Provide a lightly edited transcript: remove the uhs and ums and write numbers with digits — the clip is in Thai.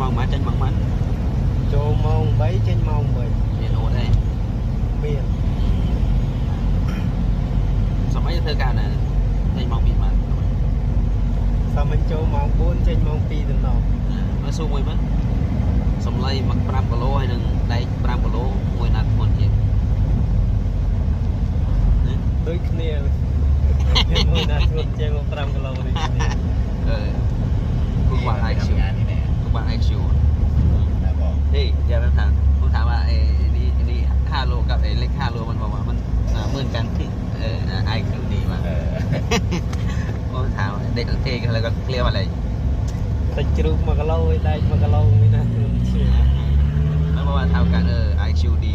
มองมาจันมองมัน โจมองใบเช่นมองใบ เมียนโอได้ เมียน สมัยเธอการน่ะจันมองปีมัน สามัญโจมองบุญเช่นมองปีตลอด มาสู้มวยมั้ยสมไลมักปรามกะโลให้หนึ่งได้ปรามกะโลมวยนัดคนเจ็บ ด้วยเนี่ยมวยน่าชวนเจ้าปรามกันเราเลย คุณวางไอคิว งานนี่แน่ คุณวางไอคิว นะบอก นี่เดี๋ยวผมถามว่าไอ้นี่5 โลกับไอ้เล็ก5 โลมันบอกว่ามันเหมือนกันไอคิวดีมากผมถามเด็กเท่กันแล้วก็เรียกว่าอะไร แต่จุกมากระโลได้มากระโลไม่น่าชวนเชื่อ มันบอกว่าเท่ากันไอคิวดี